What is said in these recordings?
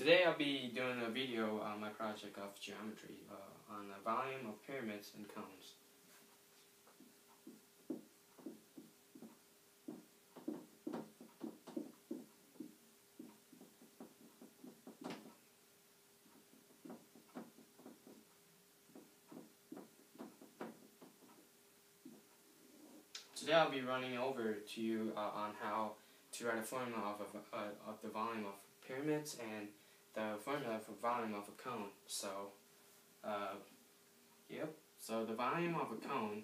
Today I'll be doing a video on my project of geometry on the volume of pyramids and cones. Today I'll be running over to you on how to write a formula of the volume of pyramids and the formula for volume of a cone. So, so the volume of a cone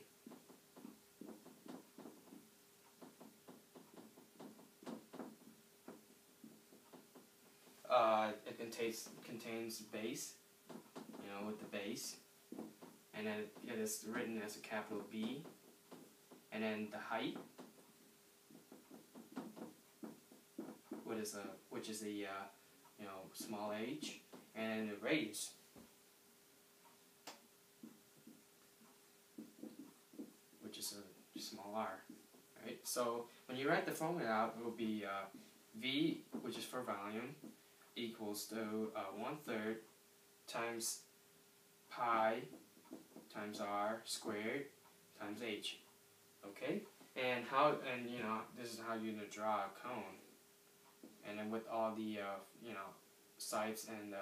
it contains base, with the base, and then it is written as a capital B, and then the height, which is a small h, and the radius, which is a small r. Right. So when you write the formula out, it will be V, which is for volume, equals to 1/3 times pi times r squared times h. Okay, and this is how you're gonna draw a cone, and then with all the sides and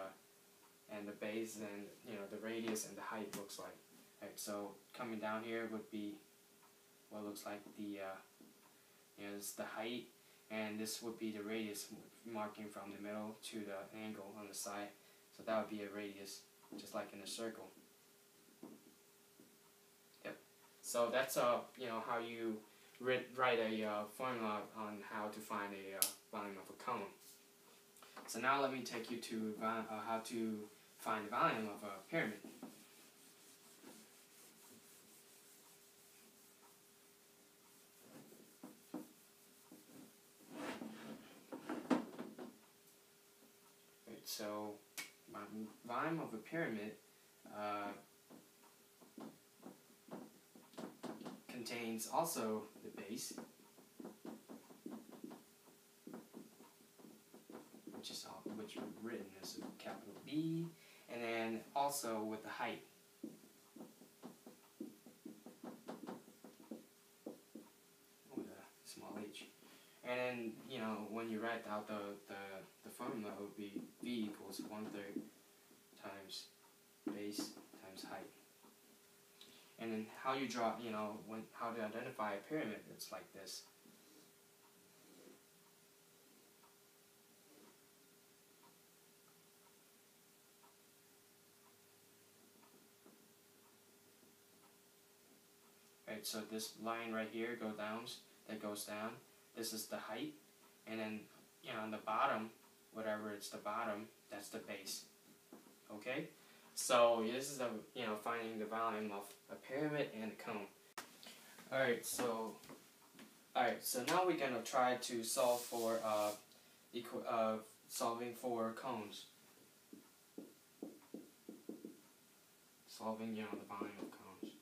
the base and the radius and the height looks like. Right, so coming down here would be what looks like the it's the height, and this would be the radius marking from the middle to the angle on the side. So that would be a radius, just like in a circle. Yep. So that's how you write a formula on how to find a volume of a cone. So now let me take you to how to find the volume of a pyramid. Right, so my volume of a pyramid contains also the base, which is written as a capital B, and then also with the height. With a small h. And then, when you write out the formula, it would be V equals 1/3 times base times height. And then how you draw, how to identify a pyramid, it's like this. Right, so this line right here goes down. This is the height, and then on the bottom, whatever it's the bottom, that's the base. Okay, so this is the finding the volume of a pyramid and a cone. Alright, so now we're gonna try to solve for solving for cones. Solving the volume of cones.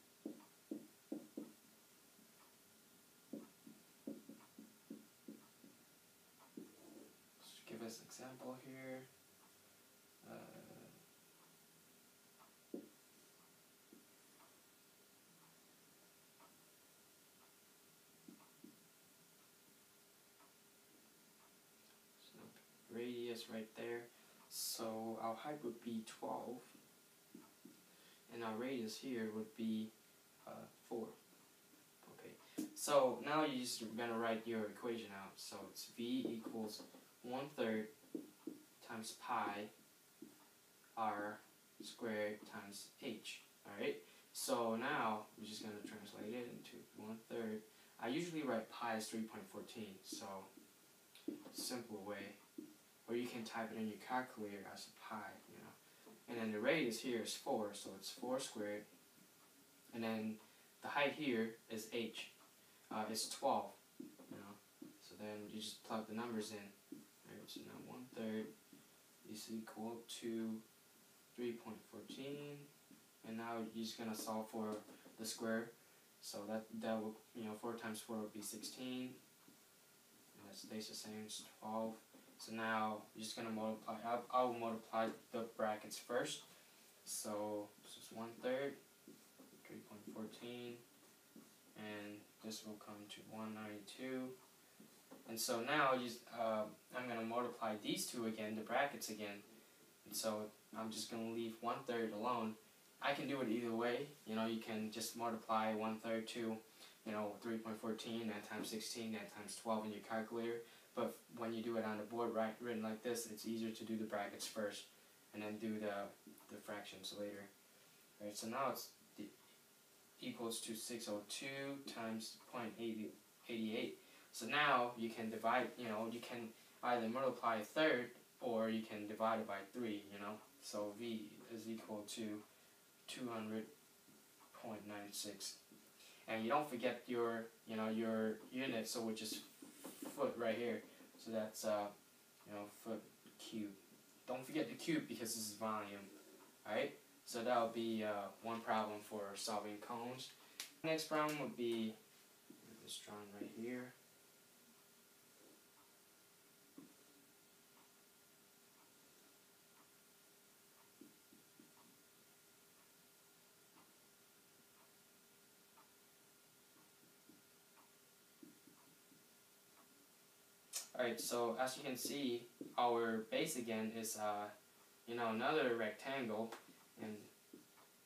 Let's give us an example here. Radius right there, so our height would be 12, and our radius here would be 4. Okay, so now you're just gonna write your equation out. So it's V equals 1/3 times pi r squared times h. Alright, so now we're just gonna translate it into 1/3. I usually write pi as 3.14, so simple way. Or you can type it in your calculator as a pi, And then the radius here is 4, so it's 4 squared. And then the height here is h. It's 12, So then you just plug the numbers in. Right, so now 1/3 is equal to 3.14. And now you're just gonna solve for the square. So that will 4 times 4 would be 16. And that stays the same, it's 12. So now you're just gonna multiply. I will multiply the brackets first. So this is 1/3, 3.14, and this will come to 192. And so now I'm gonna multiply these two again, the brackets again. And so I'm just gonna leave 1/3 alone. I can do it either way. You know, you can just multiply 1/3 to 3.14, that times 16, that times 12 in your calculator. But when you do it on the board written like this, it's easier to do the brackets first and then do the fractions later. Alright, so now it's equals to 602 times 0.88. So now you can divide, you can either multiply a third or you can divide it by 3, So V is equal to 200.96. And you don't forget your unit, so which is foot right here. So that's foot cube. Don't forget the cube because this is volume. Alright? So that'll be one problem for solving cones. Next problem would be this drawn right here. Alright, so as you can see, our base again is another rectangle, and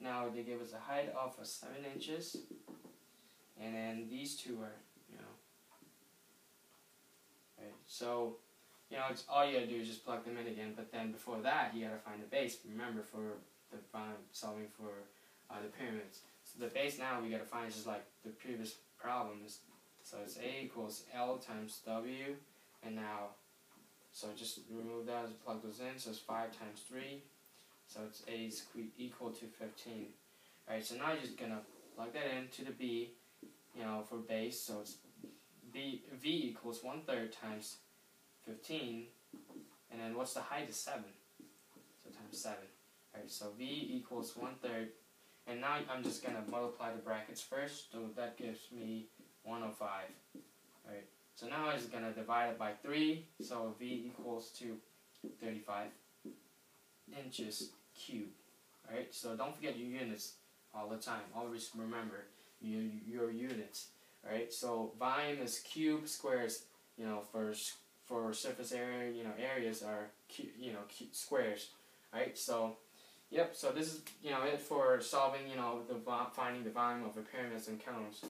now they give us a height of 7 inches, and then these two are, right, so it's all you gotta do is just plug them in again, but then before that you gotta find the base. Remember, for the solving for the pyramids, so the base now we gotta find just like the previous problems. So it's A equals L times W. And now, so just remove that and plug those in. So it's 5 times 3. So it's A is equal to 15. Alright, so now you're just going to plug that into the B, for base. So it's V equals 1/3 times 15. And then what's the height is 7. So times 7. Alright, so V equals 1/3. And now I'm just going to multiply the brackets first. So that gives me 105. Alright. So now I'm just going to divide it by 3, so V equals to 35 inches cubed. Alright, so don't forget your units all the time. Always remember your units. Alright, so volume is cube, squares, for surface area, areas are, squares. Alright, so, yep, so this is, it for solving, finding the volume of the pyramids and cones.